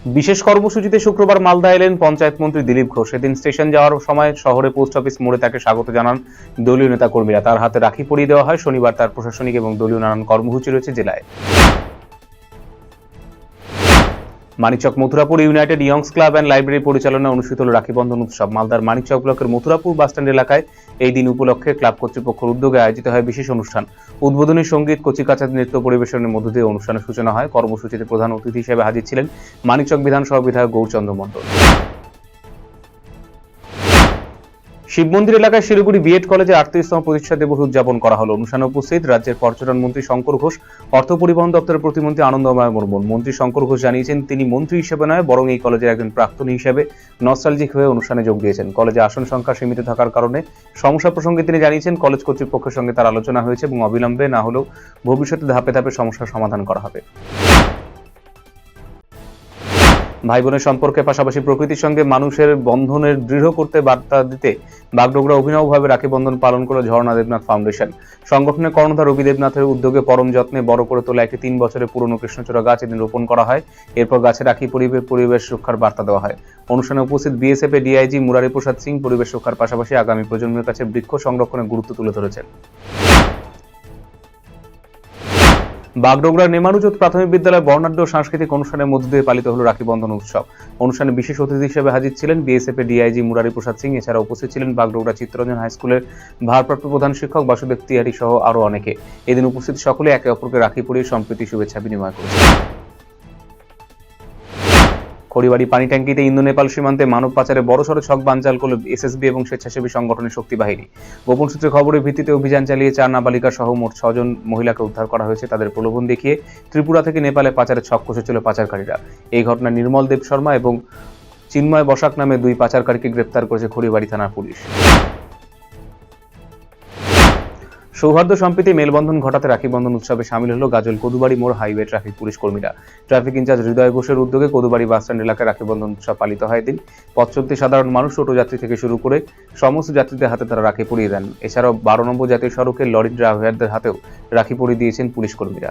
বিশেষ কর্মসূচিতে শুক্রবার মালদা এলেন পঞ্চায়েত মন্ত্রী দিলীপ ঘোষ। সেদিন স্টেশন যাওয়ার সময় শহরে পোস্ট অফিস মোড়ে তাকে স্বাগত জানান দলীয় নেতা কর্মীরা। তার হাতে রাখি পরিয়ে দেওয়া হয়। শনিবার তার প্রশাসনিক এবং দলীয় নানান কর্মসূচি রয়েছে জেলায়। Manikchak Mathurapur United Young's club and library পরিচালনায় অনুষ্ঠিত হল রাখি বন্ধন উৎসব। মালদার মানিকচক ব্লকের মথুরাপুর বাসস্ট্যান্ড এলাকায় এই দিন উপলক্ষে ক্লাব কর্তৃপক্ষের উদ্যোগে আয়োজিত হয় বিশেষ অনুষ্ঠান। উদ্বোধনী সঙ্গীত, কচিকাঁচাদের নৃত্য পরিবেশনের মধ্য দিয়ে অনুষ্ঠানের সূচনা হয়। কর্মসূচিতে প্রধান অতিথি হিসেবে হাজির ছিলেন মানিকচক বিধানসভা বিধায়ক গৌরচন্দ্র মণ্ডল। শিব মন্দির এলাকায় শিলিগুড়ি বিএড কলেজে 38তম প্রতিষ্ঠা দিবস উদযাপন করা হলো। অনুষ্ঠানে উপস্থিত রাজ্যের পর্যটন মন্ত্রী শঙ্কর ঘোষ, অর্থ পরিবহন দপ্তরের প্রতিমন্ত্রী আনন্দময় মুর্মু। মন্ত্রী শঙ্কর ঘোষ জানিয়েছেন, তিনি মন্ত্রী হিসেবে নয় বরং এই কলেজের একজন প্রাক্তনী হিসেবে নস্টালজিক হয়ে অনুষ্ঠানে যোগ দিয়েছেন। কলেজে আসন সংখ্যা সীমিত থাকার কারণে সমস্যা প্রসঙ্গে তিনি জানিয়েছেন, কলেজ কর্তৃপক্ষের সঙ্গে তার আলোচনা হয়েছে এবং অবিলম্বে না হলেও ভবিষ্যতে ধাপে ধাপে সমস্যার সমাধান করা হবে। ভাই বোনের সম্পর্কের পাশাপাশি প্রকৃতির সঙ্গে মানুষের বন্ধনের দৃঢ় করতে বার্তা দিতে বাগডোগরা অভিনবভাবে রাখি বন্ধন পালন করল ঝর্ণা দেবনাথ ফাউন্ডেশন। সংগঠনের কর্ণধার রবি দেবনাথের উদ্যোগে পরম যত্নে বড় করে তোলা একটি 3 বছরের পুরনো কৃষ্ণচূড়া গাছ এদিন রোপণ করা হয়। এরপর গাছে রাখি পরিবেশ রক্ষার বার্তা দেওয়া হয়। অনুষ্ঠানে উপস্থিত বিএসএফ এর ডিআইজি মুরারি প্রসাদ সিং পরিবেশ রক্ষার পাশাপাশি আগামী প্রজন্মের কাছে বৃক্ষ সংরক্ষণের গুরুত্ব তুলে ধরেছেন। বাগডোগরার নেমানুজত প্রাথমিক বিদ্যালয়ে বর্ণাঢ্য সাংস্কৃতিক অনুষ্ঠানের মধ্য দিয়ে পালিত হলো রাখি বন্ধন উৎসব। অনুষ্ঠানে বিশেষ অতিথি হিসেবে হাজির ছিলেন বিএসএফ এর ডিআইজি মুরারি প্রসাদ সিং। এছাড়া উপস্থিত ছিলেন বাগডোগরা চিত্তরঞ্জন হাই স্কুলের ভারপ্রাপ্ত প্রধান শিক্ষক বাসুদেব তিয়ারি সহ আরও অনেকে। এদিন উপস্থিত সকলে একে অপরকে রাখি পরিয়ে সম্প্রীতি শুভেচ্ছা বিনিময় করেছেন। খড়িবাড়ি পানি ট্যাঙ্কিতে ইন্দো নেপাল সীমান্তে মানব পাচারে বড়সড় ছক বানচাল করল এসএসবি এবং স্বেচ্ছাসেবী সংগঠনের শক্তি বাহিনী। গোপন সূত্রে খবরের ভিত্তিতে অভিযান চালিয়ে 4 নাবালিকা সহ মোট 6 জন মহিলাকে উদ্ধার করা হয়েছে। তাদের প্রলোভন দেখিয়ে ত্রিপুরা থেকে নেপালে পাচারের ছক কষেছিল পাচারকারীরা। এই ঘটনায় নির্মল দেব শর্মা এবং চিন্ময় বসাক নামে 2 পাচারকারীকে গ্রেপ্তার করেছে খড়িবাড়ি থানার পুলিশ। সৌহার্দ্য সম্প্রীতি মেলবন্ধন ঘটাতে রাখি বন্ধন উৎসবে সামিল হলো গাজল কদুবাড়ি মোড় হাইওয়ে ট্রাফিক পুলিশ কর্মীরা। ট্রাফিক ইনচার্জ হৃদয় ঘোষের উদ্যোগে কদুবাড়ি বাসস্ট্যান্ড এলাকায় রাখি বন্ধন উৎসব পালিত হয়। এদিন পথ চলতি সাধারণ মানুষ, টোটো যাত্রী থেকে শুরু করে সমস্ত যাত্রীদের হাতে তারা রাখি পরিয়ে দেন। এছাড়াও 12 নম্বর জাতীয় সড়কে লরি ড্রাইভারদের হাতেও রাখি পরিয়ে দিয়েছেন পুলিশ কর্মীরা।